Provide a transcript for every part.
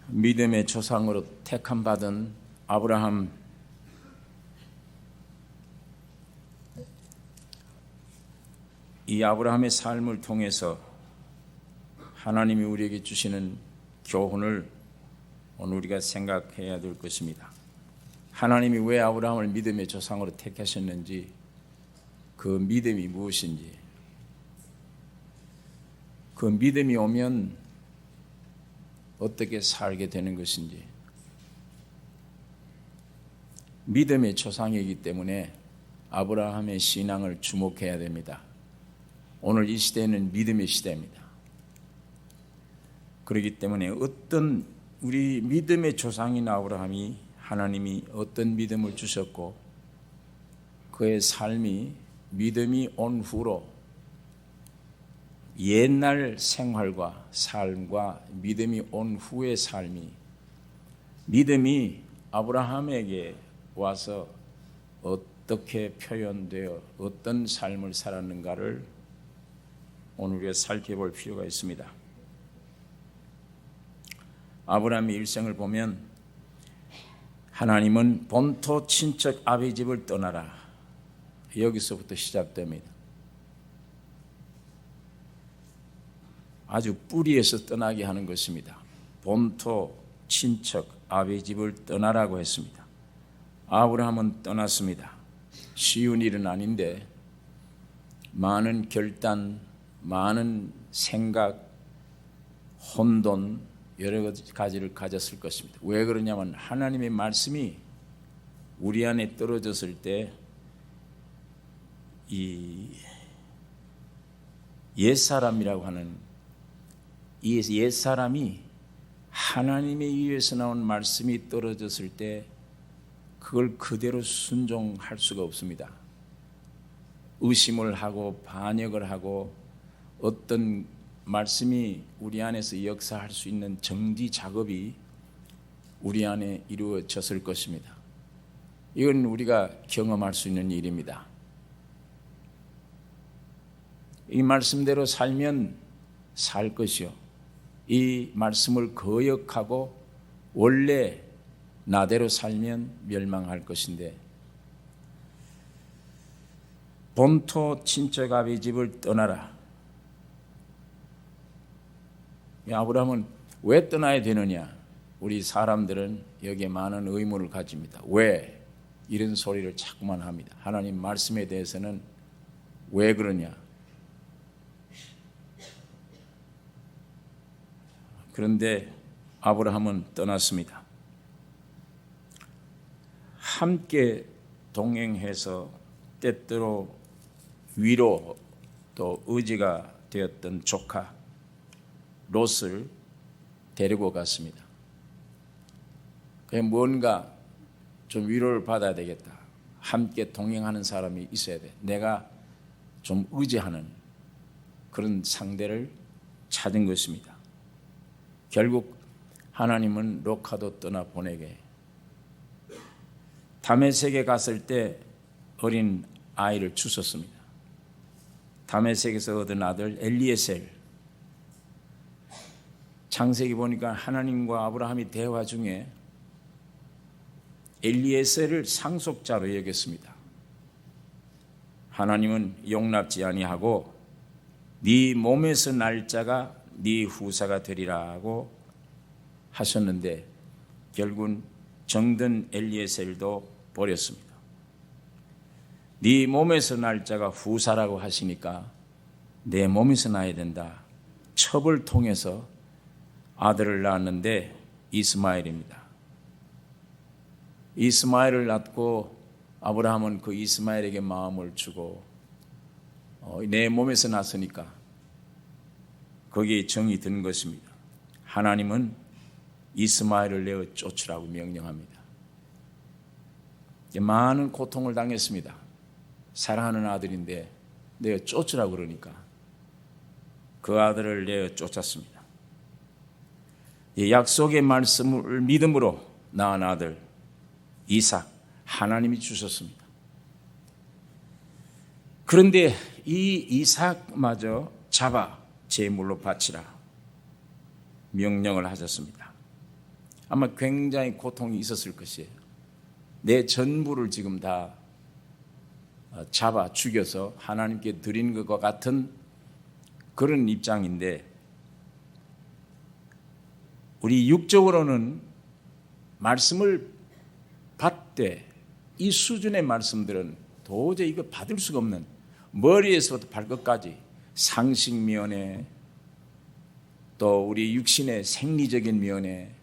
믿음의 조상으로 택함받은 아브라함, 이 아브라함의 삶을 통해서 하나님이 우리에게 주시는 교훈을 오늘 우리가 생각해야 될 것입니다. 하나님이 왜 아브라함을 믿음의 조상으로 택하셨는지, 그 믿음이 무엇인지, 그 믿음이 오면 어떻게 살게 되는 것인지. 믿음의 조상이기 때문에 아브라함의 신앙을 주목해야 됩니다. 오늘 이 시대는 믿음의 시대입니다. 그렇기 때문에 어떤 우리 믿음의 조상인 아브라함이 하나님이 어떤 믿음을 주셨고 그의 삶이 믿음이 온 후로 옛날 생활과 삶과 믿음이 온 후의 삶이, 믿음이 아브라함에게 와서 어떻게 표현되어 어떤 삶을 살았는가를 오늘 우리가 살펴볼 필요가 있습니다. 아브라함의 일생을 보면 하나님은 본토 친척 아비 집을 떠나라, 여기서부터 시작됩니다. 아주 뿌리에서 떠나게 하는 것입니다. 본토 친척 아비 집을 떠나라고 했습니다. 아브라함은 떠났습니다. 쉬운 일은 아닌데 많은 결단, 많은 생각, 혼돈, 여러 가지를 가졌을 것입니다. 왜 그러냐면 하나님의 말씀이 우리 안에 떨어졌을 때 이 옛사람이라고 하는 이 옛사람이 하나님에 의해서 나온 말씀이 떨어졌을 때 그걸 그대로 순종할 수가 없습니다. 의심을 하고 반역을 하고 어떤 말씀이 우리 안에서 역사할 수 있는 정지 작업이 우리 안에 이루어졌을 것입니다. 이건 우리가 경험할 수 있는 일입니다. 이 말씀대로 살면 살 것이요, 이 말씀을 거역하고 원래 나대로 살면 멸망할 것인데, 본토 친척 아비 집을 떠나라. 아브라함은 왜 떠나야 되느냐? 우리 사람들은 여기에 많은 의문을 가집니다. 왜? 이런 소리를 자꾸만 합니다. 하나님 말씀에 대해서는 왜 그러냐? 그런데 아브라함은 떠났습니다. 함께 동행해서 때때로 위로 또 의지가 되었던 조카 롯을 데리고 갔습니다. 그냥 뭔가 좀 위로를 받아야 되겠다. 함께 동행하는 사람이 있어야 돼. 내가 좀 의지하는 그런 상대를 찾은 것입니다. 결국 하나님은 롯과도 떠나보내게, 다메섹에 갔을 때 어린 아이를 주셨습니다. 다메섹에서 얻은 아들 엘리에셀. 창세기 보니까 하나님과 아브라함이 대화 중에 엘리에셀을 상속자로 여겼습니다. 하나님은 용납지 아니하고 네 몸에서 날 자가 네 후사가 되리라고 하셨는데 결국은 정든 엘리에셀도 버렸습니다. 네 몸에서 날 자가 후사라고 하시니까 내 몸에서 나야 된다. 첩을 통해서 아들을 낳았는데 이스마엘입니다. 이스마엘을 낳고 아브라함은 그 이스마엘에게 마음을 주고 내 몸에서 났으니까 거기에 정이 든 것입니다. 하나님은 이스마엘을 내어 쫓으라고 명령합니다. 많은 고통을 당했습니다. 사랑하는 아들인데 내어 쫓으라고 그러니까 그 아들을 내어 쫓았습니다. 약속의 말씀을 믿음으로 낳은 아들 이삭, 하나님이 주셨습니다. 그런데 이 이삭마저 잡아 제물로 바치라 명령을 하셨습니다. 아마 굉장히 고통이 있었을 것이에요. 내 전부를 지금 다 잡아 죽여서 하나님께 드린 것과 같은 그런 입장인데, 우리 육적으로는 말씀을 받되 이 수준의 말씀들은 도저히 이거 받을 수가 없는, 머리에서부터 발끝까지 상식면에, 또 우리 육신의 생리적인 면에,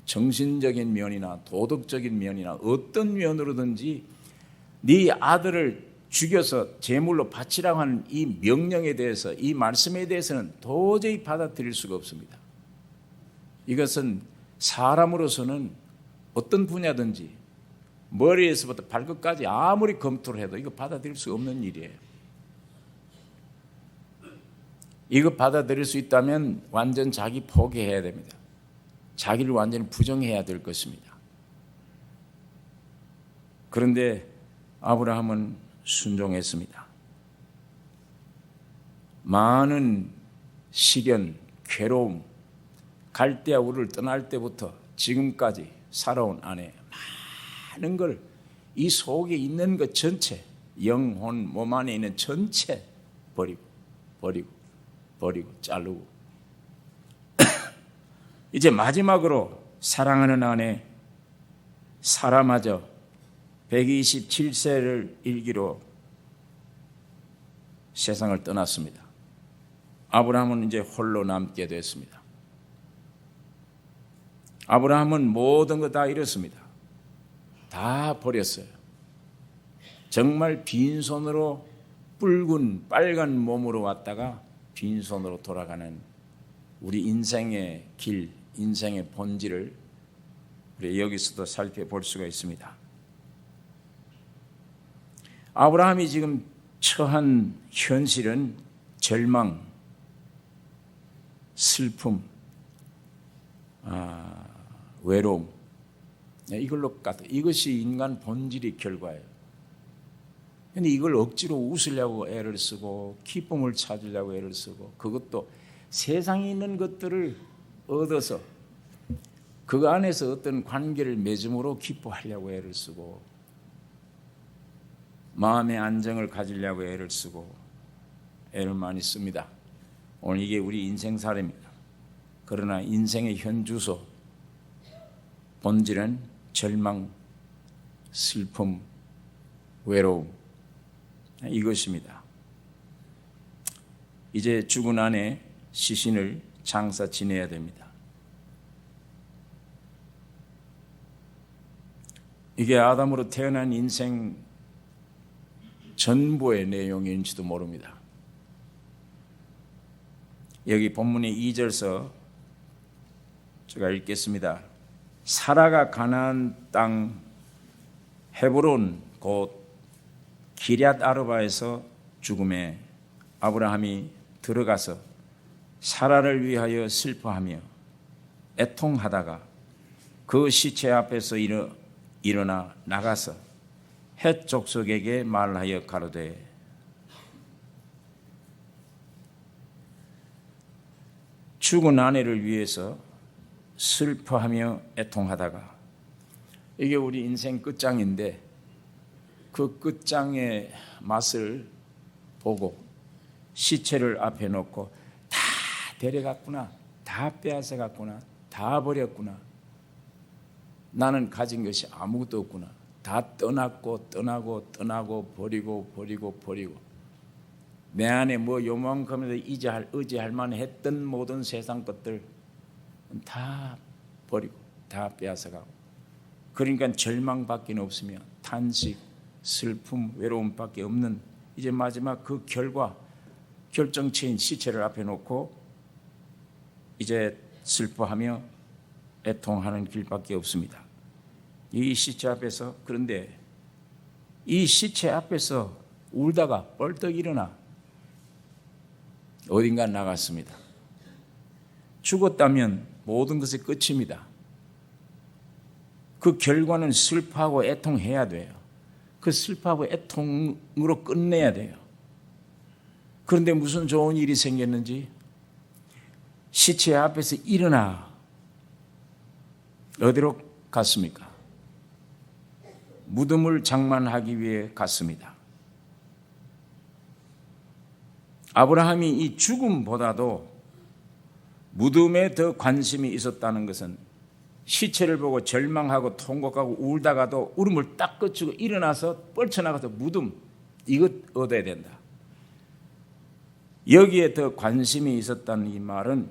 정신적인 면이나 도덕적인 면이나 어떤 면으로든지 네 아들을 죽여서 제물로 바치라고 하는 이 명령에 대해서, 이 말씀에 대해서는 도저히 받아들일 수가 없습니다. 이것은 사람으로서는 어떤 분야든지 머리에서부터 발끝까지 아무리 검토를 해도 이거 받아들일 수 없는 일이에요. 이거 받아들일 수 있다면 완전 자기 포기해야 됩니다. 자기를 완전히 부정해야 될 것입니다. 그런데 아브라함은 순종했습니다. 많은 시련, 괴로움, 갈대아 우르를 떠날 때부터 지금까지 살아온 안에 많은 걸, 이 속에 있는 것 전체, 영혼, 몸 안에 있는 전체 버리고 자르고 이제 마지막으로 사랑하는 아내 사라마저 127세를 일기로 세상을 떠났습니다. 아브라함은 이제 홀로 남게 됐습니다. 아브라함은 모든 거 다 잃었습니다. 다 버렸어요. 정말 빈손으로, 붉은 빨간 몸으로 왔다가 빈손으로 돌아가는 우리 인생의 길, 인생의 본질을 우리 여기서도 살펴볼 수가 있습니다. 아브라함이 지금 처한 현실은 절망, 슬픔, 외로움, 이걸로 같아. 이것이 인간 본질의 결과예요. 근데 이걸 억지로 웃으려고 애를 쓰고 기쁨을 찾으려고 애를 쓰고, 그것도 세상에 있는 것들을 얻어서 그 안에서 어떤 관계를 맺음으로 기뻐하려고 애를 쓰고, 마음의 안정을 가지려고 애를 쓰고 애를 많이 씁니다. 오늘 이게 우리 인생사례입니다. 그러나 인생의 현주소, 본질은 절망, 슬픔, 외로움, 이것입니다. 이제 죽은 아내 시신을 장사 지내야 됩니다. 이게 아담으로 태어난 인생 전부의 내용인지도 모릅니다. 여기 본문의 2절서 제가 읽겠습니다. 사라가 가나안 땅 헤브론 곧 기럇 아르바에서 죽음에 아브라함이 들어가서 사라를 위하여 슬퍼하며 애통하다가 그 시체 앞에서 일어나 나가서 헷 족속에게 말하여 가로되 죽은 아내를 위해서 슬퍼하며 애통하다가, 이게 우리 인생 끝장인데 그 끝장의 맛을 보고 시체를 앞에 놓고 다 데려갔구나, 다 빼앗아갔구나, 다 버렸구나, 나는 가진 것이 아무것도 없구나, 다 떠나고 버리고 내 안에 뭐 요만큼이라도 의지할 만했던 모든 세상 것들 다 버리고 다 빼앗아가고, 그러니까 절망밖에 없으며 탄식, 슬픔, 외로움밖에 없는 이제 마지막 그 결정체인 시체를 앞에 놓고 이제 슬퍼하며 애통하는 길밖에 없습니다. 이 시체 앞에서, 그런데 이 시체 앞에서 울다가 벌떡 일어나 어딘가 나갔습니다. 죽었다면 모든 것의 끝입니다. 그 결과는 슬퍼하고 애통해야 돼요. 그 슬퍼하고 애통으로 끝내야 돼요. 그런데 무슨 좋은 일이 생겼는지 시체 앞에서 일어나 어디로 갔습니까? 무덤을 장만하기 위해 갔습니다. 아브라함이 이 죽음보다도 무덤에 더 관심이 있었다는 것은 시체를 보고 절망하고 통곡하고 울다가도 울음을 딱 그치고 일어나서 뻘쳐나가서 무덤 이것 얻어야 된다. 여기에 더 관심이 있었다는 이 말은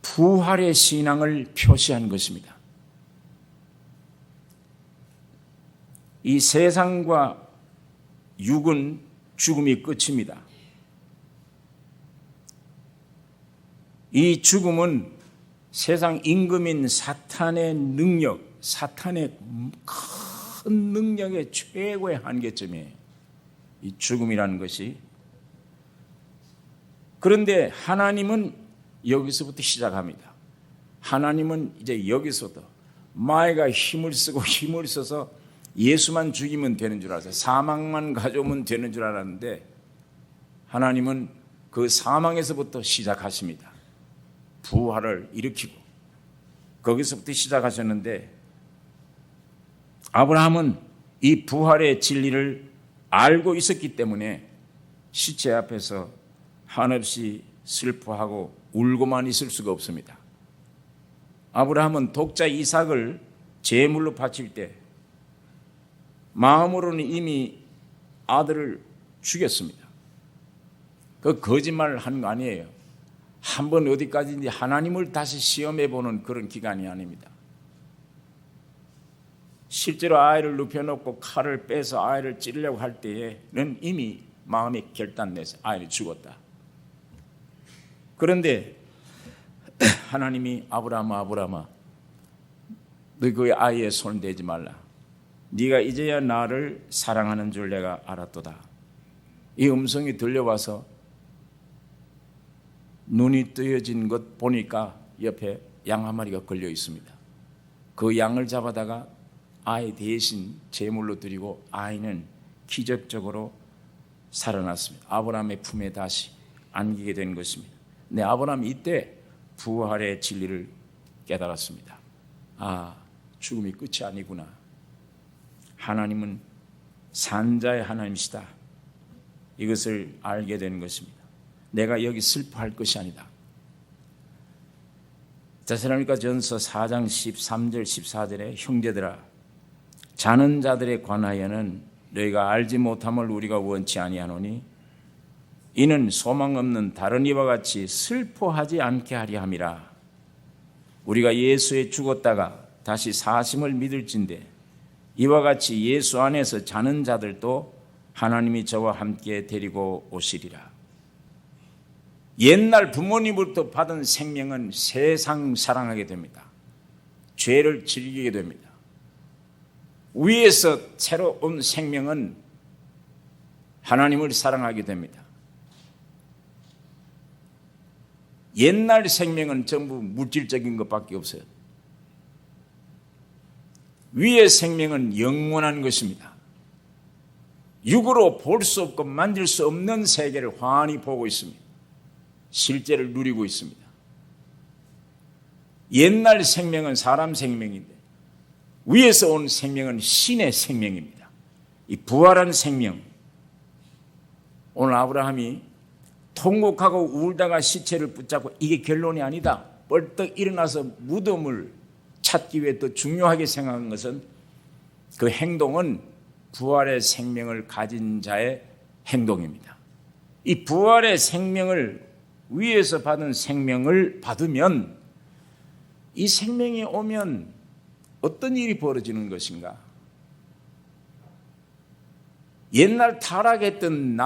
부활의 신앙을 표시한 것입니다. 이 세상과 육은 죽음이 끝입니다. 이 죽음은 세상 임금인 사탄의 능력, 사탄의 큰 능력의 최고의 한계점이에요. 이 죽음이라는 것이. 그런데 하나님은 여기서부터 시작합니다. 하나님은 이제 여기서부터 마귀가 힘을 쓰고 힘을 써서 예수만 죽이면 되는 줄 알았어요. 사망만 가져오면 되는 줄 알았는데 하나님은 그 사망에서부터 시작하십니다. 부활을 일으키고 거기서부터 시작하셨는데 아브라함은 이 부활의 진리를 알고 있었기 때문에 시체 앞에서 한없이 슬퍼하고 울고만 있을 수가 없습니다. 아브라함은 독자 이삭을 제물로 바칠 때 마음으로는 이미 아들을 죽였습니다. 그 거짓말을 하는 거 아니에요. 한번 어디까지인지 하나님을 다시 시험해보는 그런 기간이 아닙니다. 실제로 아이를 눕혀놓고 칼을 빼서 아이를 찌르려고 할 때에는 이미 마음에 결단내서 아이를 죽었다. 그런데 하나님이 아브라함아 너 그 아이의 손 대지 말라. 네가 이제야 나를 사랑하는 줄 내가 알았도다. 이 음성이 들려와서 눈이 뜨여진 것 보니까 옆에 양 한 마리가 걸려 있습니다. 그 양을 잡아다가 아이 대신 제물로 드리고 아이는 기적적으로 살아났습니다. 아브라함의 품에 다시 안기게 된 것입니다. 네, 아브라함이 이때 부활의 진리를 깨달았습니다. 아, 죽음이 끝이 아니구나. 하나님은 산자의 하나님이시다. 이것을 알게 되는 것입니다. 내가 여기 슬퍼할 것이 아니다. 데살로니가 전서 4장 13절 14절에 형제들아 자는 자들에 관하여는 너희가 알지 못함을 우리가 원치 아니하노니 이는 소망 없는 다른 이와 같이 슬퍼하지 않게 하려 함이라. 우리가 예수에 죽었다가 다시 사심을 믿을진대 이와 같이 예수 안에서 자는 자들도 하나님이 저와 함께 데리고 오시리라. 옛날 부모님으로부터 받은 생명은 세상 사랑하게 됩니다. 죄를 즐기게 됩니다. 위에서 새로 온 생명은 하나님을 사랑하게 됩니다. 옛날 생명은 전부 물질적인 것밖에 없어요. 위의 생명은 영원한 것입니다. 육으로 볼 수 없고 만질 수 없는 세계를 환히 보고 있습니다. 실제를 누리고 있습니다. 옛날 생명은 사람 생명인데 위에서 온 생명은 신의 생명입니다. 이 부활한 생명. 오늘 아브라함이 통곡하고 울다가 시체를 붙잡고 이게 결론이 아니다. 벌떡 일어나서 무덤을 찾기 위해 더 중요하게 생각한 것은 그 행동은 부활의 생명을 가진 자의 행동입니다. 이 부활의 생명을 위에서 받은 생명을 받으면 이 생명이 오면 어떤 일이 벌어지는 것인가? 옛날 타락했던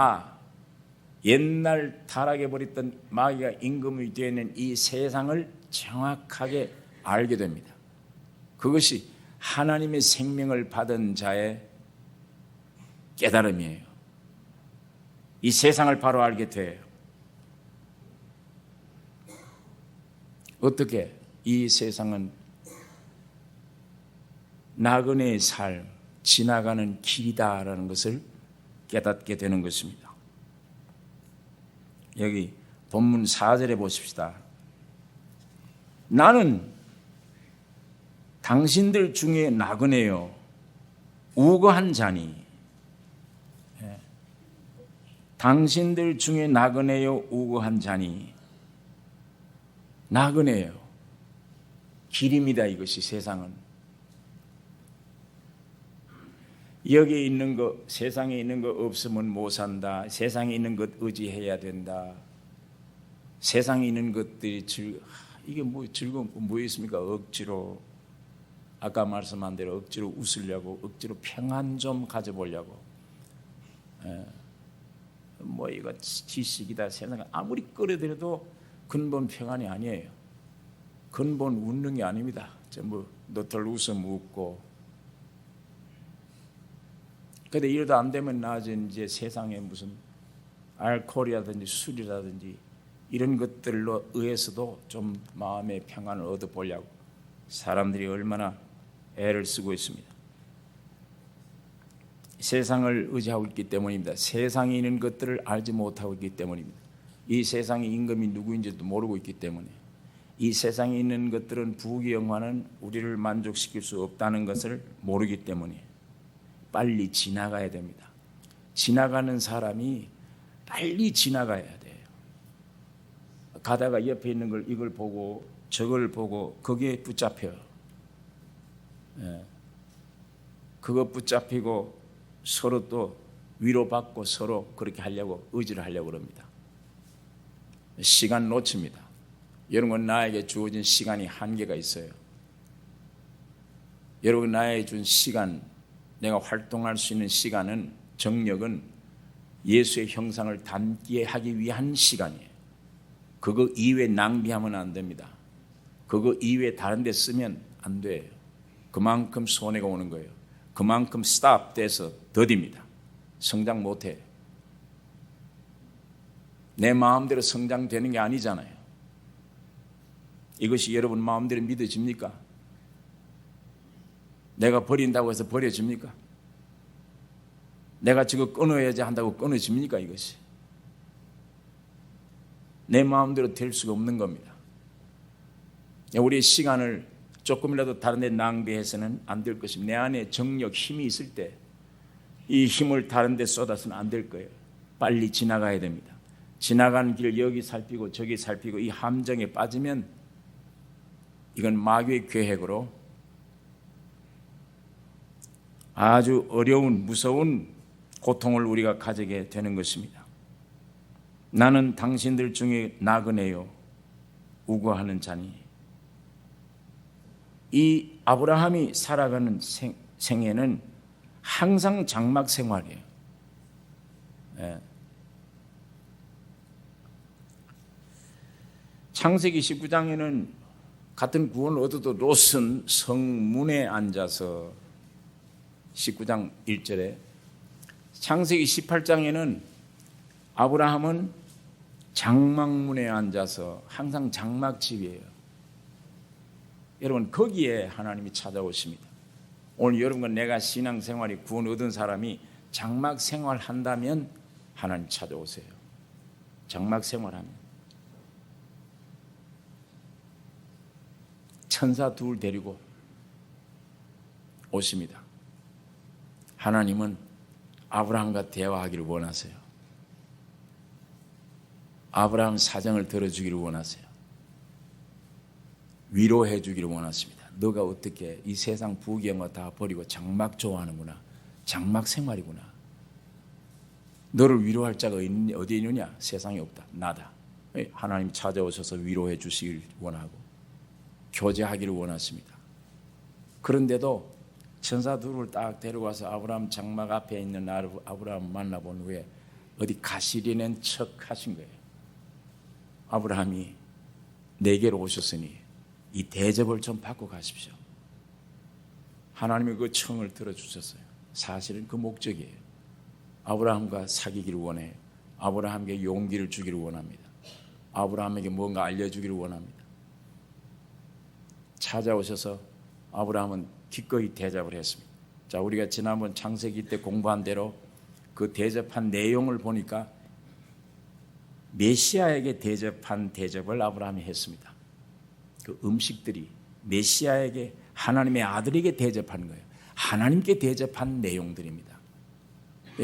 옛날 타락해버렸던 마귀가 임금이 되는 이 세상을 정확하게 알게 됩니다. 그것이 하나님의 생명을 받은 자의 깨달음이에요. 이 세상을 바로 알게 돼요. 어떻게? 이 세상은 나그네의 삶, 지나가는 길이다라는 것을 깨닫게 되는 것입니다. 여기 본문 4절에 보십시다. 나는 당신들 중에 나그네요 우거한 자니. 당신들 중에 나그네요 우거한 자니. 나그네요. 길입니다. 이것이 세상은. 여기에 있는 거, 세상에 있는 거 없으면 못 산다. 세상에 있는 것 의지해야 된다. 세상에 있는 것들이 이게 뭐 즐거운 거 뭐 있습니까? 억지로, 아까 말씀한 대로 억지로 웃으려고, 억지로 평안 좀 가져보려고. 뭐 이거 지식이다. 세상 아무리 끌어들여도 근본 평안이 아니에요. 근본 웃는 게 아닙니다. 전부 너털 웃음 웃고. 근데 이러다 안 되면 나중에 이제 세상에 무슨 알코올이라든지 술이라든지 이런 것들로 의해서도 좀 마음의 평안을 얻어보려고 사람들이 얼마나 애를 쓰고 있습니다. 세상을 의지하고 있기 때문입니다. 세상에 있는 것들을 알지 못하고 있기 때문입니다. 이 세상의 임금이 누구인지도 모르고 있기 때문에. 이 세상에 있는 것들은 부귀영화는 우리를 만족시킬 수 없다는 것을 모르기 때문에 빨리 지나가야 됩니다. 지나가는 사람이 빨리 지나가야 돼요. 가다가 옆에 있는 걸 이걸 보고 저걸 보고 거기에 붙잡혀요. 그거 붙잡히고 서로 또 위로받고 서로 그렇게 하려고 의지를 하려고 그럽니다. 시간 놓칩니다. 여러분, 나에게 주어진 시간이 한계가 있어요. 여러분, 나에게 준 시간, 내가 활동할 수 있는 시간은, 정력은 예수의 형상을 닮게 하기 위한 시간이에요. 그거 이외에 낭비하면 안 됩니다. 그거 이외에 다른 데 쓰면 안 돼요. 그만큼 손해가 오는 거예요. 그만큼 스탑 돼서 더딥니다. 성장 못해요. 내 마음대로 성장되는 게 아니잖아요. 이것이 여러분 마음대로 믿어집니까? 내가 버린다고 해서 버려집니까? 내가 저거 끊어야지 한다고 끊어집니까? 이것이 내 마음대로 될 수가 없는 겁니다. 우리의 시간을 조금이라도 다른 데 낭비해서는 안 될 것입니다. 내 안에 정력, 힘이 있을 때 이 힘을 다른 데 쏟아서는 안 될 거예요. 빨리 지나가야 됩니다. 지나가는 길 여기 살피고 저기 살피고 이 함정에 빠지면 이건 마귀의 계획으로 아주 어려운 무서운 고통을 우리가 가지게 되는 것입니다. 나는 당신들 중에 나그네요 우거하는 자니. 이 아브라함이 살아가는 생애는 항상 장막 생활이에요. 창세기 19장에는 같은 구원을 얻어도 롯은 성문에 앉아서 19장 1절에, 창세기 18장에는 아브라함은 장막문에 앉아서 항상 장막집이에요. 여러분, 거기에 하나님이 찾아오십니다. 오늘 여러분과 내가 신앙생활이 구원 얻은 사람이 장막생활 한다면 하나님 찾아오세요. 장막생활하면 천사 둘 데리고 오십니다. 하나님은 아브라함과 대화하기를 원하세요. 아브라함 사정을 들어주기를 원하세요. 위로해 주기를 원하십니다. 너가 어떻게 이 세상 부귀영화 다 버리고 장막 좋아하는구나. 장막 생활이구나. 너를 위로할 자가 어디 있느냐? 세상에 없다. 나다. 하나님 찾아오셔서 위로해 주시길 원하고 교제하기를 원하십니다. 그런데도 천사 둘을 딱 데려와서 아브라함 장막 앞에 있는 아브라함 만나본 후에 어디 가시리는 척 하신 거예요. 아브라함이 내게로 오셨으니 이 대접을 좀 받고 가십시오. 하나님이 그 청을 들어주셨어요. 사실은 그 목적이에요. 아브라함과 사귀기를 원해요. 아브라함에게 용기를 주기를 원합니다. 아브라함에게 뭔가 알려주기를 원합니다. 찾아오셔서 아브라함은 기꺼이 대접을 했습니다. 자, 우리가 지난번 창세기 때 공부한 대로 그 대접한 내용을 보니까 메시아에게 대접한 대접을 아브라함이 했습니다. 그 음식들이 메시아에게 하나님의 아들에게 대접하는 거예요. 하나님께 대접한 내용들입니다.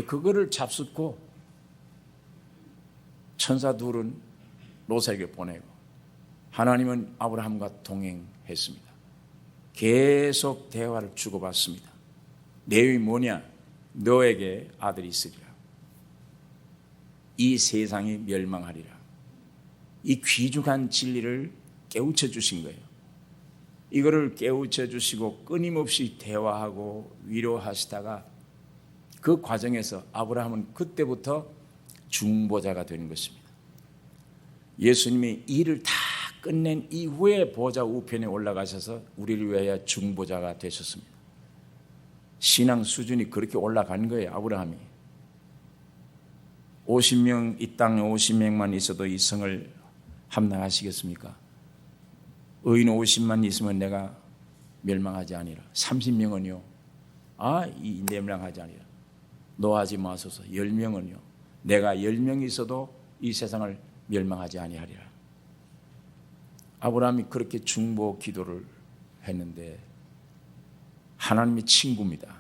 그거를 잡숫고 천사 둘은 롯에게 보내고 하나님은 아브라함과 동행했습니다. 계속 대화를 주고받습니다. 내용이 뭐냐? 너에게 아들이 있으리라. 이 세상이 멸망하리라. 이 귀중한 진리를 깨우쳐 주신 거예요. 이거를 깨우쳐 주시고 끊임없이 대화하고 위로하시다가 그 과정에서 아브라함은 그때부터 중보자가 되는 것입니다. 예수님이 일을 다 끝낸 이후에 보좌 우편에 올라가셔서 우리를 위하여 중보자가 되셨습니다. 신앙 수준이 그렇게 올라간 거예요. 아브라함이 50명, 이 땅에 50명만 있어도 이 성을 함락하시겠습니까? 의인 50만 있으면 내가 멸망하지 아니라 30명은요 이 멸망하지 아니라 노하지 마소서. 10명은요 내가 10명 있어도 이 세상을 멸망하지 아니하리라. 아브라함이 그렇게 중보 기도를 했는데 하나님의 친구입니다.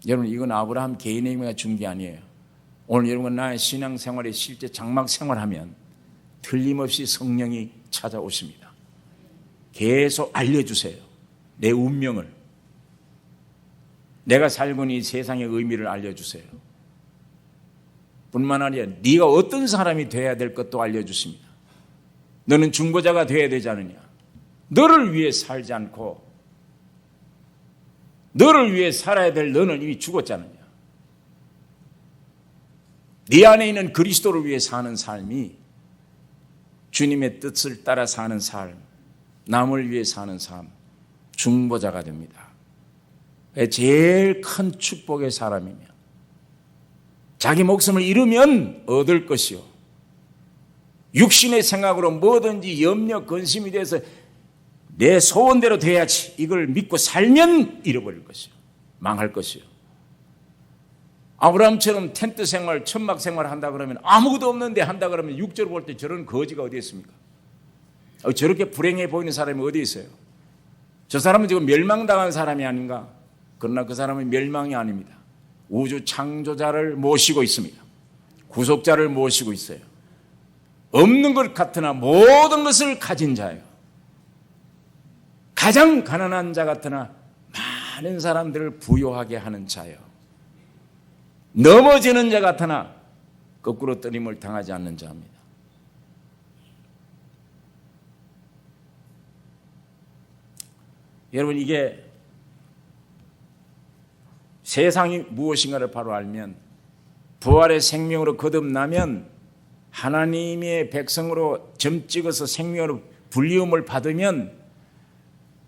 여러분 이건 아브라함 개인에게 준 게 아니에요. 오늘 여러분 나의 신앙생활에 실제 장막 생활하면 틀림없이 성령이 찾아오십니다. 계속 알려주세요. 내 운명을, 내가 살고 있는 이 세상의 의미를 알려주세요. 뿐만 아니라 네가 어떤 사람이 돼야 될 것도 알려주십니다. 너는 중보자가 돼야 되지 않느냐. 너를 위해 살지 않고 너를 위해 살아야 될 너는 이미 죽었지 않느냐. 네 안에 있는 그리스도를 위해 사는 삶이 주님의 뜻을 따라 사는 삶, 남을 위해 사는 삶, 중보자가 됩니다. 제일 큰 축복의 사람이며 자기 목숨을 잃으면 얻을 것이요 육신의 생각으로 뭐든지 염려 근심이 돼서 내 소원대로 돼야지 이걸 믿고 살면 잃어버릴 것이요 망할 것이요. 아브라함처럼 텐트 생활, 천막 생활 한다 그러면 아무것도 없는데 한다 그러면 6절 볼 때 저런 거지가 어디 있습니까? 저렇게 불행해 보이는 사람이 어디 있어요? 저 사람은 지금 멸망당한 사람이 아닌가? 그러나 그 사람은 멸망이 아닙니다. 우주 창조자를 모시고 있습니다. 구속자를 모시고 있어요. 없는 것 같으나 모든 것을 가진 자예요. 가장 가난한 자 같으나 많은 사람들을 부유하게 하는 자예요. 넘어지는 자 같으나 거꾸로 뜨림을 당하지 않는 자입니다. 여러분 이게 세상이 무엇인가를 바로 알면 부활의 생명으로 거듭나면 하나님의 백성으로 점 찍어서 생명으로 불리움을 받으면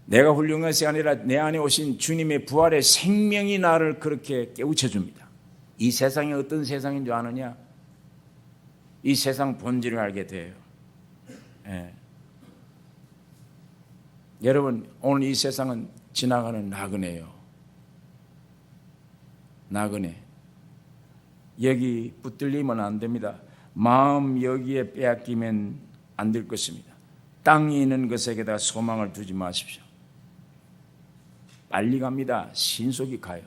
내가 훌륭한 것이 아니라 내 안에 오신 주님의 부활의 생명이 나를 그렇게 깨우쳐 줍니다. 이 세상이 어떤 세상인 줄 아느냐? 이 세상 본질을 알게 돼요. 여러분 오늘 이 세상은 지나가는 나그네예요. 나그네. 여기 붙들리면 안 됩니다. 마음 여기에 빼앗기면 안 될 것입니다. 땅에 있는 것에게다 소망을 두지 마십시오. 빨리 갑니다. 신속히 가요.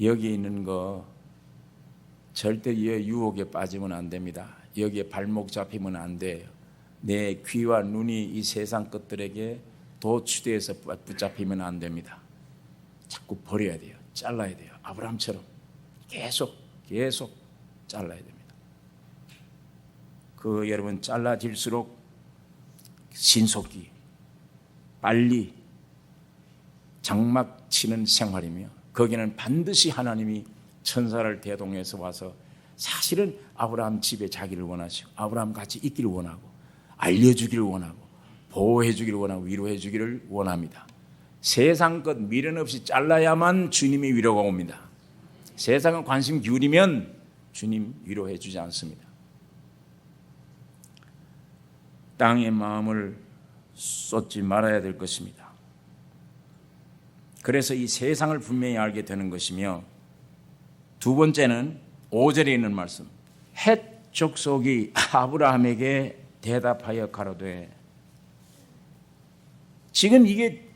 여기 있는 거 절대 이 유혹에 빠지면 안 됩니다. 여기에 발목 잡히면 안 돼요. 내 귀와 눈이 이 세상 것들에게 도취돼서 붙잡히면 안 됩니다. 자꾸 버려야 돼요. 잘라야 돼요. 아브라함처럼 계속 잘라야 됩니다. 그 여러분 잘라질수록 신속히 빨리 장막 치는 생활이며 거기는 반드시 하나님이 천사를 대동해서 와서 사실은 아브라함 집에 자기를 원하시고 아브라함 같이 있기를 원하고 알려주기를 원하고 보호해주기를 원하고 위로해주기를 원합니다. 세상 것 미련 없이 잘라야만 주님이 위로가 옵니다. 세상은 관심 기울이면 주님 위로해주지 않습니다. 땅의 마음을 쏟지 말아야 될 것입니다. 그래서 이 세상을 분명히 알게 되는 것이며 두 번째는 5절에 있는 말씀 헷 족속이 아브라함에게 대답하여 가로되, 지금 이게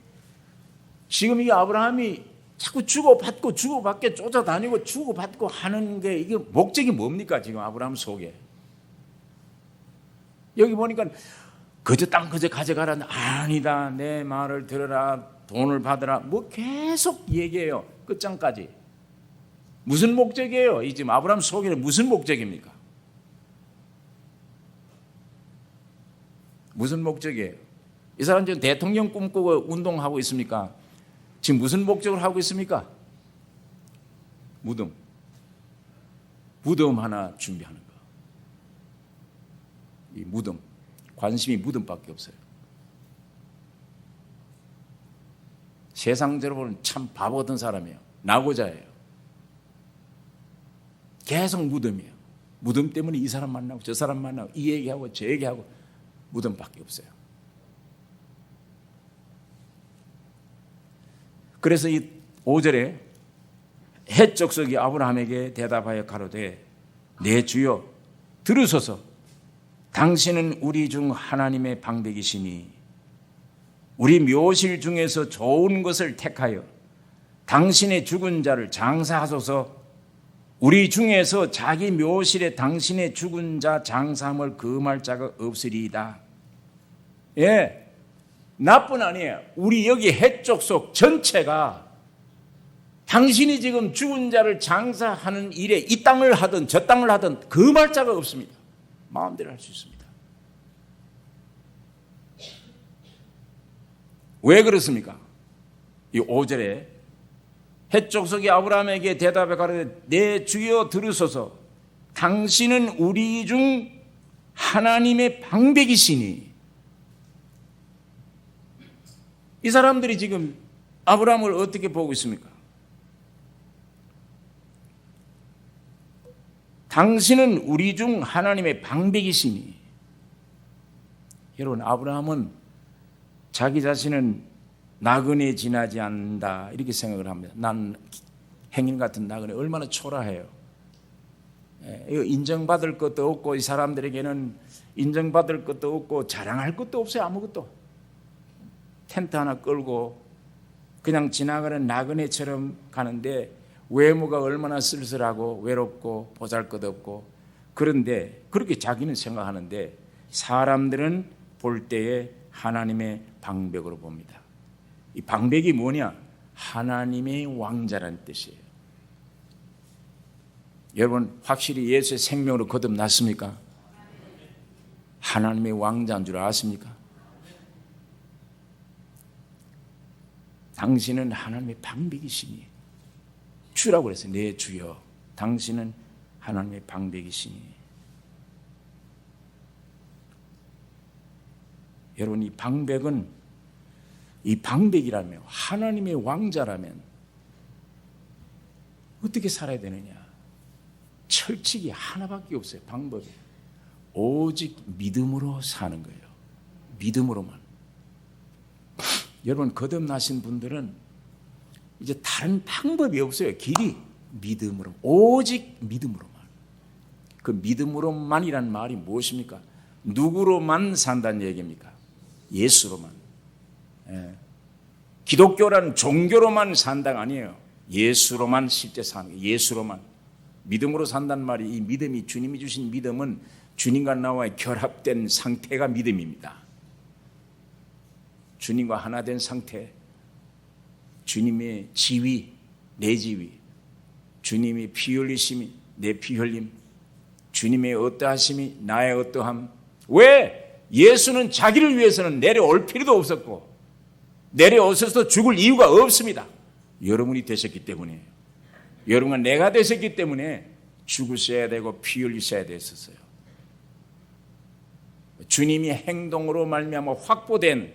아브라함이 자꾸 주고받고 주고받게 쫓아다니고 주고받고 하는 게 이게 목적이 뭡니까? 지금 아브라함 속에 여기 보니까 그저 땅 그저 가져가라, 아니다, 내 말을 들어라, 돈을 받으라, 뭐 계속 얘기해요. 끝장까지. 무슨 목적이에요? 이 지금 아브라함 속에는 무슨 목적입니까? 무슨 목적이에요? 이 사람 지금 대통령 꿈꾸고 운동하고 있습니까? 지금 무슨 목적을 하고 있습니까? 무덤 하나 준비하는 거. 이 무덤, 관심이 무덤밖에 없어요. 세상적으로 보면 참 바보 같은 사람이에요. 낙오자예요. 계속 무덤이에요. 무덤 때문에 이 사람 만나고 저 사람 만나고 이 얘기하고 저 얘기하고 무덤밖에 없어요. 그래서 이 5절에 헷 족속이 아브라함에게 대답하여 가로되, 내 주여 들으소서. 당신은 우리 중 하나님의 방백이시니 우리 묘실 중에서 좋은 것을 택하여 당신의 죽은 자를 장사하소서. 우리 중에서 자기 묘실에 당신의 죽은 자 장사함을 금할 자가 없으리이다. 예, 나뿐 아니에요. 우리 여기 헷족속 전체가 당신이 지금 죽은 자를 장사하는 일에 이 땅을 하든 저 땅을 하든 금할 자가 없습니다. 마음대로 할 수 있습니다. 왜 그렇습니까? 이 5절에 헷족속이 아브라함에게 대답해 가로되, 내 주여 들으소서. 당신은 우리 중 하나님의 방백이시니. 이 사람들이 지금 아브라함을 어떻게 보고 있습니까? 당신은 우리 중 하나님의 방백이시니. 여러분, 아브라함은 자기 자신은 나그네 지나지 않는다 이렇게 생각을 합니다. 난 행인 같은 나그네 얼마나 초라해요. 인정받을 것도 없고 이 사람들에게는 인정받을 것도 없고 자랑할 것도 없어요. 아무것도. 텐트 하나 끌고 그냥 지나가는 나그네처럼 가는데 외모가 얼마나 쓸쓸하고 외롭고 보잘것없고, 그런데 그렇게 자기는 생각하는데 사람들은 볼 때에 하나님의 방백으로 봅니다. 이 방백이 뭐냐? 하나님의 왕자라는 뜻이에요. 여러분, 확실히 예수의 생명으로 거듭났습니까? 하나님의 왕자인 줄 아십니까? 당신은 하나님의 방백이시니. 주라고 그랬어요. 내 주여, 당신은 하나님의 방백이시니. 여러분, 이 방백이라면, 하나님의 왕자라면 어떻게 살아야 되느냐? 철칙이 하나밖에 없어요. 방법이. 오직 믿음으로 사는 거예요. 믿음으로만. 여러분, 거듭나신 분들은 이제 다른 방법이 없어요. 길이 믿음으로, 오직 믿음으로만. 그 믿음으로만이란 말이 무엇입니까? 누구로만 산다는 얘기입니까? 예수로만. 기독교라는 종교로만 산다가 아니에요. 예수로만 실제 사는 거예요. 예수로만. 믿음으로 산다는 말이, 이 믿음이, 주님이 주신 믿음은 주님과 나와의 결합된 상태가 믿음입니다. 주님과 하나 된 상태, 주님의 지위, 내 지위, 주님의 피 흘리심이 내 피 흘림, 주님의 어떠하심이 나의 어떠함. 왜? 예수는 자기를 위해서는 내려올 필요도 없었고 내려오셔서 죽을 이유가 없습니다. 여러분이 되셨기 때문에, 여러분과 내가 되셨기 때문에 죽으셔야 되고 피 흘리셔야 됐었어요. 주님이 행동으로 말미암아 확보된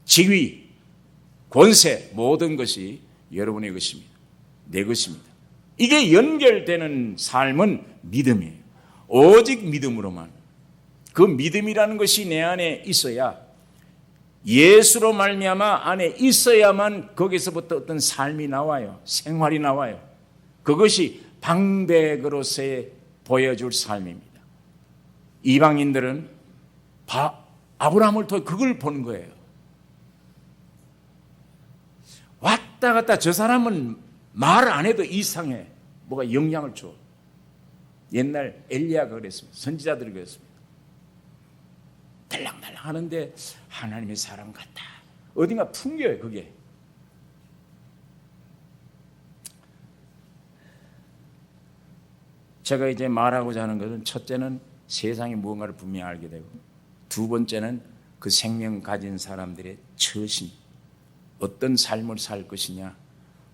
지위, 권세, 모든 것이 여러분의 것입니다. 내 것입니다. 이게 연결되는 삶은 믿음이에요. 오직 믿음으로만. 그 믿음이라는 것이 내 안에 있어야, 예수로 말미암아 안에 있어야만 거기서부터 어떤 삶이 나와요. 생활이 나와요. 그것이 방백으로서의 보여줄 삶입니다. 이방인들은 아브라함을 통해 그걸 보는 거예요. 왔다 갔다 저 사람은 말 안 해도 이상해. 뭐가 영향을 줘. 옛날 엘리야가 그랬습니다. 선지자들이 그랬습니다. 달랑달랑 하는데 하나님의 사람 같다. 어딘가 풍겨요, 그게. 제가 이제 말하고자 하는 것은 첫째는 세상이 무언가를 분명히 알게 되고, 두 번째는 그 생명 가진 사람들의 처신, 어떤 삶을 살 것이냐,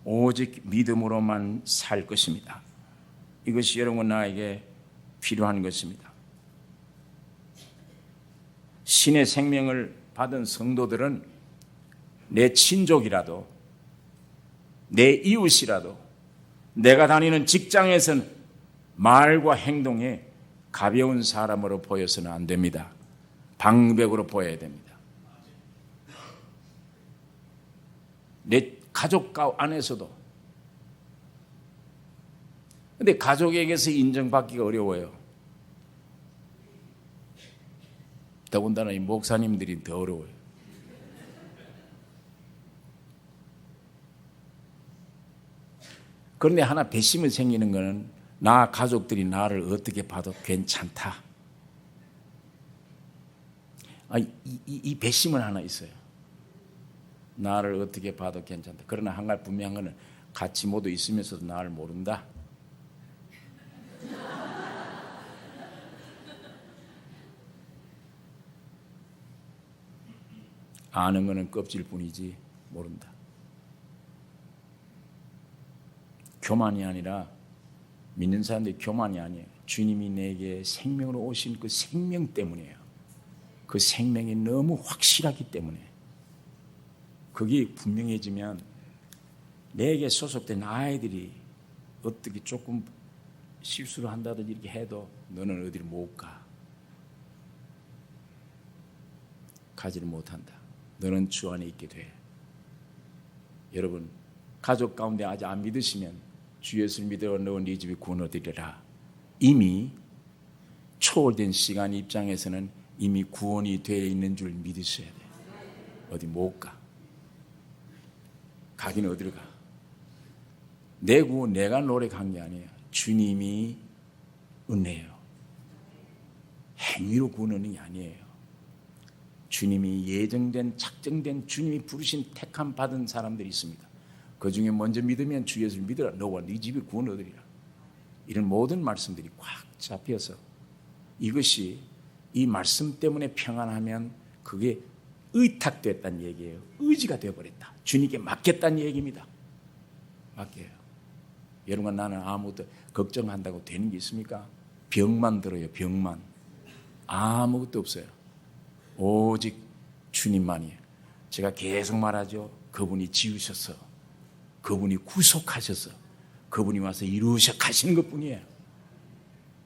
오직 믿음으로만 살 것입니다. 이것이 여러분 나에게 필요한 것입니다. 신의 생명을 받은 성도들은 내 친족이라도, 내 이웃이라도, 내가 다니는 직장에서는 말과 행동에 가벼운 사람으로 보여서는 안 됩니다. 방백으로 보여야 됩니다. 내 가족 안에서도. 근데 가족에게서 인정받기가 어려워요. 더군다나 이 목사님들이 더 어려워요. 그런데 하나 배심이 생기는 것은 나 가족들이 나를 어떻게 봐도 괜찮다. 이 배심은 하나 있어요. 나를 어떻게 봐도 괜찮다. 그러나 한 가지 분명한 것은 같이 모두 있으면서도 나를 모른다. 아는 것은 껍질 뿐이지 모른다. 교만이 아니라, 믿는 사람들이 교만이 아니에요. 주님이 내게 생명으로 오신 그 생명 때문이에요. 그 생명이 너무 확실하기 때문에. 그게 분명해지면 내게 소속된 아이들이 어떻게 조금 실수를 한다든지 이렇게 해도 너는 어디를 못 가. 가지를 못한다. 너는 주 안에 있게 돼. 여러분, 가족 가운데 아직 안 믿으시면 주 예수를 믿어 너 네 집이 구원 얻으리라. 이미 초월된 시간 입장에서는 이미 구원이 되어 있는 줄 믿으셔야 돼요. 어디 못 가. 가긴 어디로 가. 내 구원 내가 노력한 게 아니에요. 주님이 은혜요. 행위로 구원하는 게 아니에요. 주님이 예정된, 작정된, 주님이 부르신 택함 받은 사람들이 있습니다. 그 중에 먼저 믿으면 주 예수를 믿으라. 너와 네 집이 구원 얻으리라. 이런 모든 말씀들이 꽉 잡혀서 이것이 이 말씀 때문에 평안하면 그게 의탁됐다는 얘기예요. 의지가 되어버렸다. 주님께 맡겼다는 얘기입니다. 맡겨요. 여러분, 나는 아무것도 걱정한다고 되는 게 있습니까? 병만 들어요. 병만. 아무것도 없어요. 오직 주님만이에요. 제가 계속 말하죠. 그분이 지으셔서, 그분이 구속하셔서, 그분이 와서 이루셔 가시는 것뿐이에요.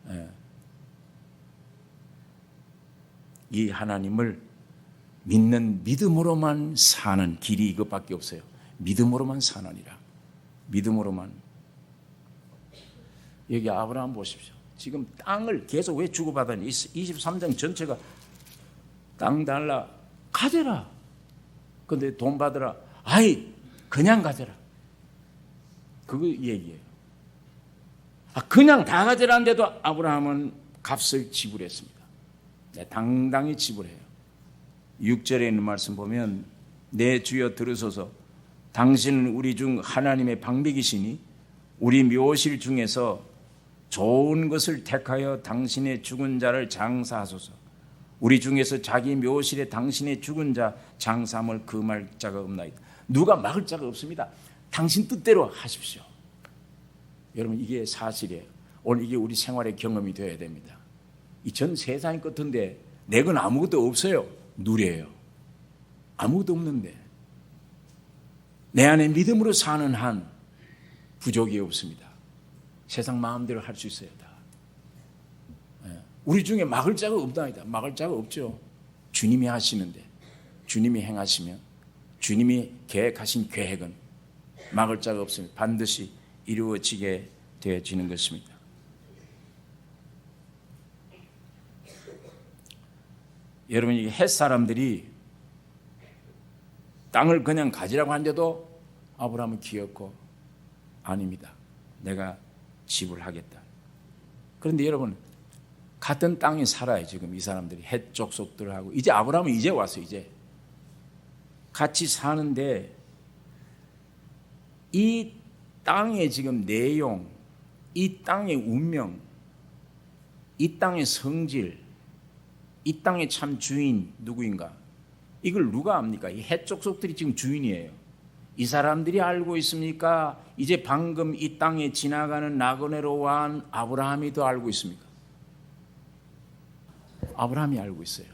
네. 이 하나님을 믿는 믿음으로만 사는 길이 이것밖에 없어요. 믿음으로만 사느니라. 믿음으로만. 여기 아브라함 보십시오. 지금 땅을 계속 왜 주고받았니? 23장 전체가 땅 달라, 가져라. 근데 돈 받으라. 아이, 그냥 가져라. 그거 얘기예요. 그냥 다 가져라는데도 아브라함은 값을 지불했습니다. 네, 당당히 지불해요. 6절에 있는 말씀 보면, 내 주여 들으소서. 당신은 우리 중 하나님의 방백이시니 우리 묘실 중에서 좋은 것을 택하여 당신의 죽은 자를 장사하소서. 우리 중에서 자기 묘실에 당신의 죽은 자 장사함을 금할 자가 없나이다. 누가 막을 자가 없습니다. 당신 뜻대로 하십시오. 여러분, 이게 사실이에요. 오늘 이게 우리 생활의 경험이 되어야 됩니다. 이 전 세상이 같은데 내 건 아무것도 없어요. 누려요. 아무것도 없는데 내 안에 믿음으로 사는 한 부족이 없습니다. 세상 마음대로 할 수 있어요. 다. 우리 중에 막을 자가 없다니다. 막을 자가 없죠. 주님이 하시는데, 주님이 행하시면, 주님이 계획하신 계획은 막을 자가 없습니다. 반드시 이루어지게 되어지는 것입니다. 여러분, 이게 헷 사람들이 땅을 그냥 가지라고 하는데도 아브라함은 기었고, 아닙니다, 내가 지불하겠다. 그런데 여러분, 같은 땅에 살아요. 지금 이 사람들이 헷 족속들하고 이제 아브라함은 이제 왔어요. 이제 같이 사는데 이 땅의 지금 내용, 이 땅의 운명, 이 땅의 성질, 이 땅의 참 주인 누구인가? 이걸 누가 압니까? 이 헷 족속들이 지금 주인이에요. 이 사람들이 알고 있습니까? 이제 방금 이 땅에 지나가는 나그네로 온 아브라함이 더 알고 있습니까? 아브라함이 알고 있어요.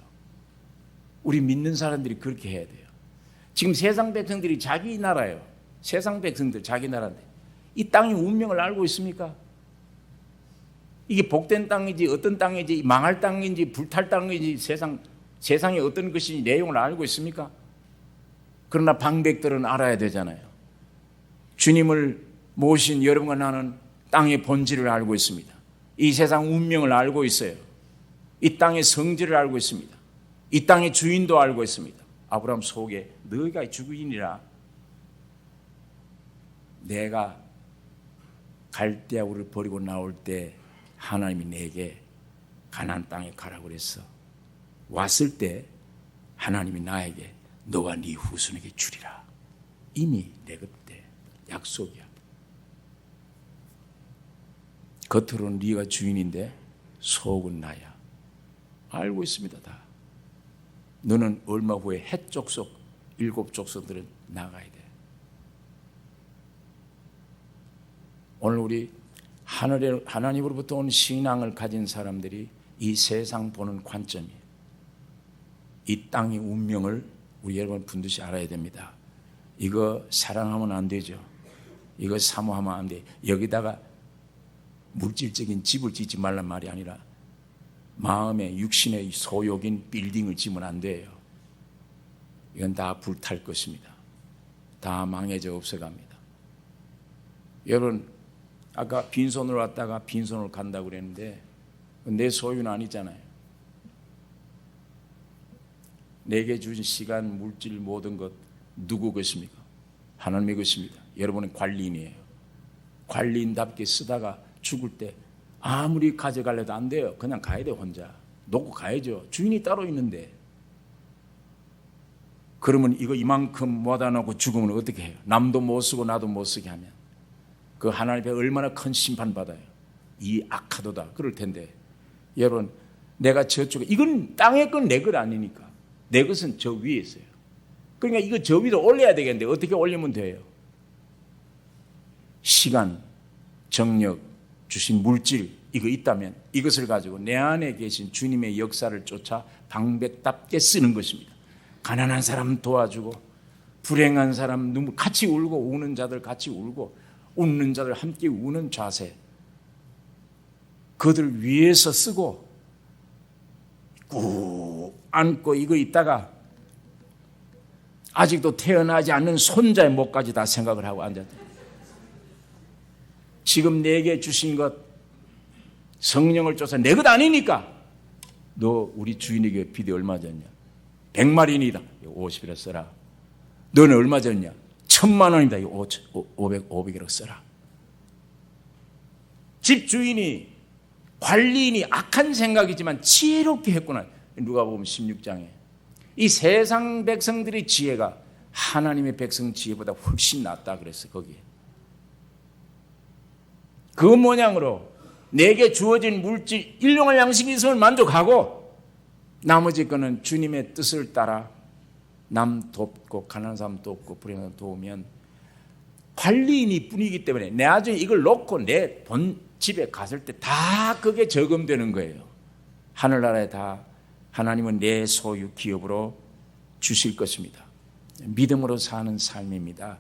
우리 믿는 사람들이 그렇게 해야 돼요. 지금 세상 백성들이 자기 나라예요. 세상 백성들 자기 나라인데 이 땅의 운명을 알고 있습니까? 이게 복된 땅인지 어떤 땅인지 망할 땅인지 불탈 땅인지 세상에 어떤 것인지 내용을 알고 있습니까? 그러나 방백들은 알아야 되잖아요. 주님을 모신 여러분과 나는 땅의 본질을 알고 있습니다. 이 세상 운명을 알고 있어요. 이 땅의 성질을 알고 있습니다. 이 땅의 주인도 알고 있습니다. 아브라함 속에 너희가 주인이라, 내가 갈대아 우를 버리고 나올 때 하나님이 내게 가나안 땅에 가라고 그랬어. 왔을 때 하나님이 나에게 너와 네 후손에게 주리라. 이미 내 그때 약속이야. 겉으로는 네가 주인인데 속은 나야. 알고 있습니다. 다. 너는 얼마 후에 헷 족속 7 족속들은 나가야 돼. 오늘 우리 하나님으로부터 온 신앙을 가진 사람들이 이 세상 보는 관점이에요. 이 땅의 운명을 우리 여러분 분듯이 알아야 됩니다. 이거 사랑하면 안 되죠. 이거 사모하면 안 돼. 여기다가 물질적인 집을 짓지 말란 말이 아니라 마음의 육신의 소욕인 빌딩을 지으면 안 돼요. 이건 다 불탈 것입니다. 다 망해져 없어갑니다. 여러분, 아까 빈손으로 왔다가 빈손으로 간다고 그랬는데 내 소유는 아니잖아요. 내게 주신 시간, 물질, 모든 것 누구 것입니까? 하나님의 것입니다. 여러분은 관리인이에요. 관리인답게 쓰다가 죽을 때 아무리 가져갈래도 안 돼요. 그냥 가야 돼요. 혼자 놓고 가야죠. 주인이 따로 있는데. 그러면 이거 이만큼 모아다 놓고 죽으면 어떻게 해요? 남도 못 쓰고 나도 못 쓰게 하면 그 하나님 앞에 얼마나 큰 심판받아요. 이 악하도다 그럴 텐데, 여러분, 내가 저쪽에, 이건 땅의 건 내 것 아니니까. 내 것은 저 위에 있어요. 그러니까 이거 저 위로 올려야 되겠는데 어떻게 올리면 돼요? 시간, 정력, 주신 물질 이거 있다면 이것을 가지고 내 안에 계신 주님의 역사를 쫓아 방백답게 쓰는 것입니다. 가난한 사람 도와주고, 불행한 사람 눈물 같이 울고, 우는 자들 같이 울고, 웃는 자들 함께 우는 자세, 그들 위에서 쓰고 꾹 안고 이거 있다가 아직도 태어나지 않는 손자의 목까지 다 생각을 하고 앉았다. 지금 내게 주신 것 성령을 쫓아 내 것 아니니까 너 우리 주인에게 비대 얼마 줬냐? 100마리니다. 50이라 써라. 너는 얼마 줬냐? 1000만 원이다. 500이라고 써라. 집주인이, 관리인이 악한 생각이지만 지혜롭게 했구나. 누가 보면 16장에 이 세상 백성들의 지혜가 하나님의 백성 지혜보다 훨씬 낫다 그랬어. 거기에 그 모양으로 내게 주어진 물질, 일용할 양식이 있으면 만족하고 나머지 거는 주님의 뜻을 따라 남 돕고 가난한 사람 돕고 불행한 사람 도우면 관리인이 뿐이기 때문에 나중에 이걸 놓고 내 본 집에 갔을 때 다 그게 저금되는 거예요. 하늘나라에 다 하나님은 내 소유 기업으로 주실 것입니다. 믿음으로 사는 삶입니다.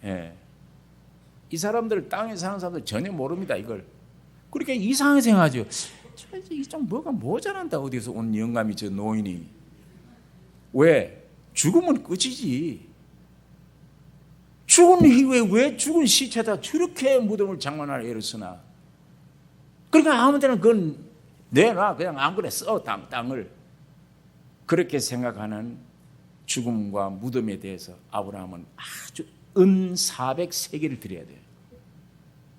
예. 이 사람들, 땅에 사는 사람들 전혀 모릅니다. 이걸. 그러니까 이상하게 생각하죠. 좀 뭐가 모자란다. 어디서 온 영감이 저 노인이. 왜? 죽으면 끝이지. 죽은 이후에 왜 죽은 시체다 저렇게 무덤을 장만할 애를 쓰나. 그러니까 아무 데나 그건 내놔. 그냥 아무거나 써, 땅을. 그렇게 생각하는 죽음과 무덤에 대해서 아브라함은 아주 은 400세겔을 드려야 돼요.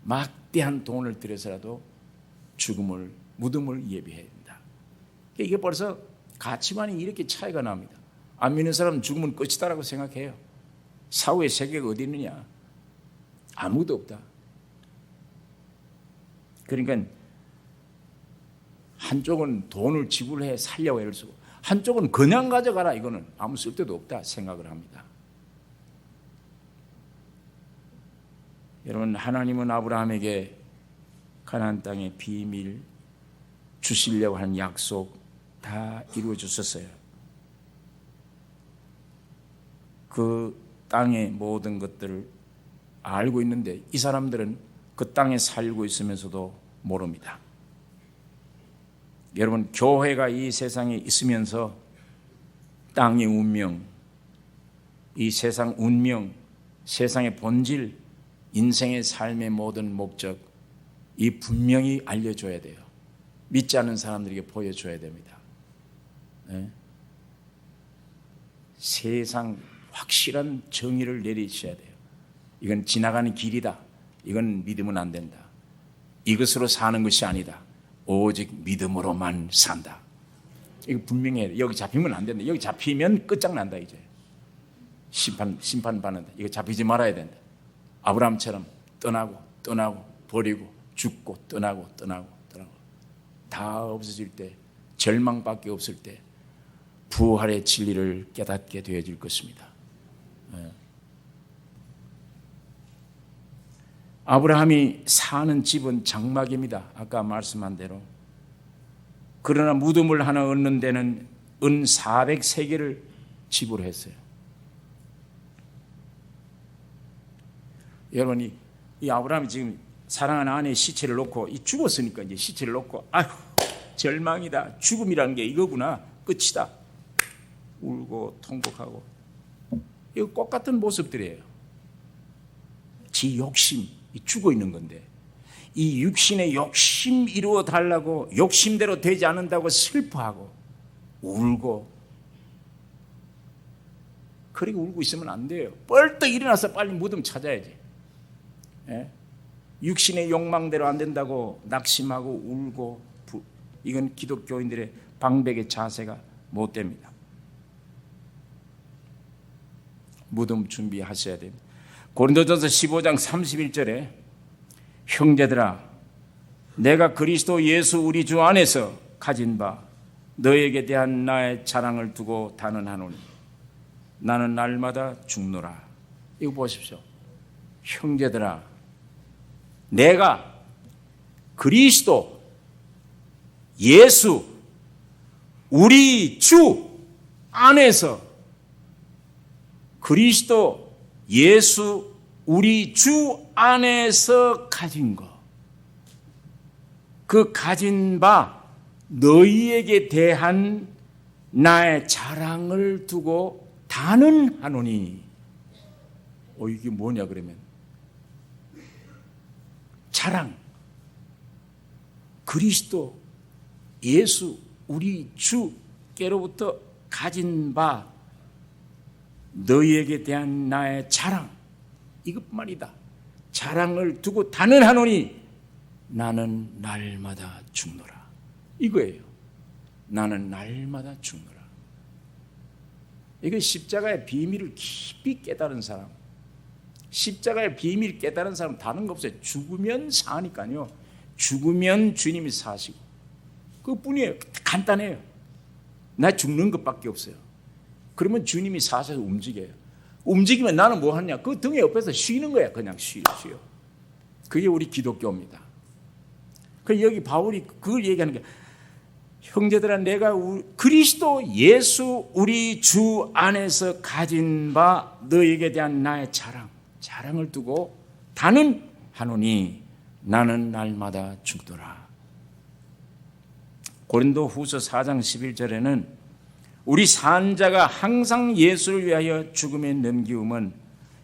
막대한 돈을 들여서라도 무덤을 예비해야 된다. 이게 벌써 가치관이 이렇게 차이가 납니다. 안 믿는 사람은 죽으면 끝이다라고 생각해요. 사후의 세계가 어디 있느냐? 아무도 없다. 그러니까 한쪽은 돈을 지불해 살려고 애를 쓰고 한쪽은 그냥 가져가라. 이거는 아무 쓸데도 없다 생각을 합니다. 여러분, 하나님은 아브라함에게 가나안 땅의 비밀 주시려고 하는 약속 다 이루어 주셨어요. 그 땅의 모든 것들을 알고 있는데 이 사람들은 그 땅에 살고 있으면서도 모릅니다. 여러분, 교회가 이 세상에 있으면서 땅의 운명, 이 세상 운명, 세상의 본질, 인생의 삶의 모든 목적, 이 분명히 알려줘야 돼요. 믿지 않는 사람들에게 보여줘야 됩니다. 네? 세상 확실한 정의를 내리셔야 돼요. 이건 지나가는 길이다. 이건 믿으면 안 된다. 이것으로 사는 것이 아니다. 오직 믿음으로만 산다. 이거 분명해야 돼. 여기 잡히면 안 된다. 여기 잡히면 끝장난다. 이제 심판 받는다. 이거 잡히지 말아야 된다. 아브라함처럼 떠나고 버리고 죽고 떠나고 다 없어질 때, 절망밖에 없을 때 부활의 진리를 깨닫게 되어질 것입니다. 아브라함이 사는 집은 장막입니다. 아까 말씀한 대로. 그러나 무덤을 하나 얻는 데는 은 400세겔을 지불했어요. 여러분, 이 아브라함이 지금 사랑하는 아내의 시체를 놓고 죽었으니까 이제 시체를 놓고 아휴 절망이다. 죽음이라는 게 이거구나. 끝이다. 울고 통곡하고. 이거 똑같은 모습들이에요. 지 욕심, 죽어 있는 건데 이 육신의 욕심 이루어 달라고 욕심대로 되지 않는다고 슬퍼하고 울고, 그리고 울고 있으면 안 돼요. 벌떡 일어나서 빨리 무덤 찾아야지. 예? 육신의 욕망대로 안 된다고 낙심하고 울고, 이건 기독교인들의 방백의 자세가 못 됩니다. 무덤 준비하셔야 됩니다. 고린도전서 15장 31절에 형제들아, 내가 그리스도 예수 우리 주 안에서 가진 바 너에게 대한 나의 자랑을 두고 단언하노니 나는 날마다 죽노라. 이거 보십시오. 형제들아, 내가 그리스도 예수 우리 주 안에서, 그리스도 예수 우리 주 안에서 가진 것, 그 가진 바 너희에게 대한 나의 자랑을 두고 단언하노니. 이게 뭐냐 그러면 자랑, 그리스도 예수 우리 주께로부터 가진 바 너희에게 대한 나의 자랑, 이것만이다. 자랑을 두고 단언하노니 나는 날마다 죽노라. 이거예요. 나는 날마다 죽노라. 이거 십자가의 비밀을 깊이 깨달은 사람, 십자가의 비밀 깨달은 사람 다른 거 없어요. 죽으면 사니까요. 죽으면 주님이 사시고, 그뿐이에요. 간단해요. 나 죽는 것밖에 없어요. 그러면 주님이 사셔서 움직여요. 움직이면 나는 뭐 하냐? 그 등에 옆에서 쉬는 거야. 그냥 쉬어. 그게 우리 기독교입니다. 그 여기 바울이 그걸 얘기하는 게, 형제들아, 내가 그리스도 예수 우리 주 안에서 가진 바 너에게 대한 나의 자랑을 두고 단언하노니 나는 날마다 죽더라. 고린도 후서 4장 11절에는 우리 산자가 항상 예수를 위하여 죽음에 넘기움은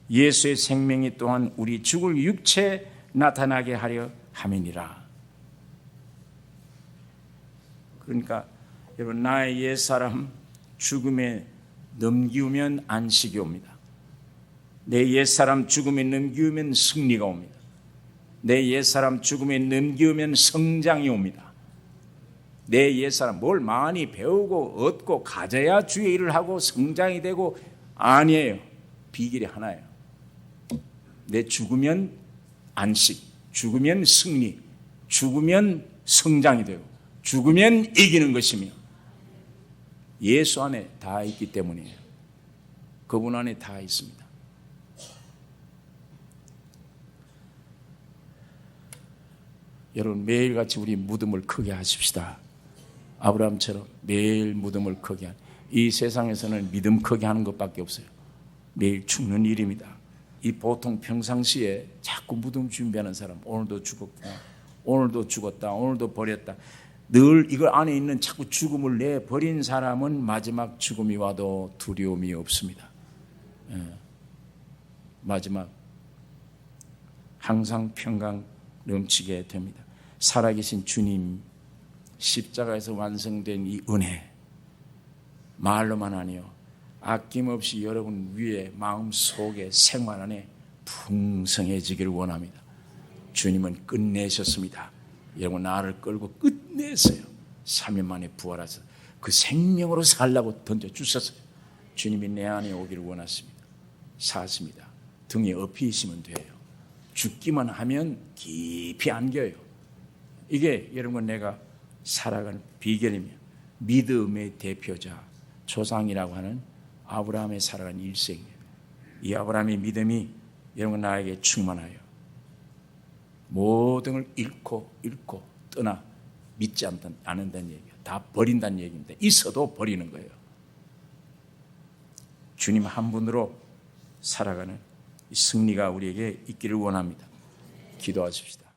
예수의 생명이 또한 우리 죽을 육체에 나타나게 하려 함이니라. 그러니까 여러분, 나의 옛사람 죽음에 넘기우면 안식이 옵니다. 내 옛사람 죽음에 넘기우면 승리가 옵니다. 내 옛사람 죽음에 넘기우면 성장이 옵니다. 내 옛사람 뭘 많이 배우고 얻고 가져야 주의 일을 하고 성장이 되고, 아니에요. 비결이 하나예요. 내 죽으면 안식, 죽으면 승리, 죽으면 성장이 되고, 죽으면 이기는 것이며, 예수 안에 다 있기 때문이에요. 그분 안에 다 있습니다. 여러분, 매일같이 우리 무덤을 크게 하십시다. 아브라함처럼 매일 무덤을 크게 하는, 이 세상에서는 믿음 크게 하는 것밖에 없어요. 매일 죽는 일입니다. 이 보통 평상시에 자꾸 무덤 준비하는 사람, 오늘도 죽었다, 오늘도 죽었다, 오늘도 버렸다, 늘 이걸 안에 있는 자꾸 죽음을 내버린 사람은 마지막 죽음이 와도 두려움이 없습니다. 마지막 항상 평강 넘치게 됩니다. 살아계신 주님, 십자가에서 완성된 이 은혜, 말로만 아니요, 아낌없이 여러분 위에 마음속에 생활 안에 풍성해지기를 원합니다. 주님은 끝내셨습니다. 여러분, 나를 끌고 끝내세요. 3일 만에 부활하셔서 그 생명으로 살라고 던져주셨어요. 주님이 내 안에 오기를 원하십니다. 사십니다. 등에 업히시면 돼요. 죽기만 하면 깊이 안겨요. 이게 여러분, 내가 살아가는 비결이며 믿음의 대표자, 조상이라고 하는 아브라함의 살아간 일생이에요. 이 아브라함의 믿음이 여러분 나에게 충만하여 모든 걸 잃고 떠나 믿지 않는다는 얘기예요. 다 버린다는 얘기입니다. 있어도 버리는 거예요. 주님 한 분으로 살아가는 이 승리가 우리에게 있기를 원합니다. 기도하십시다.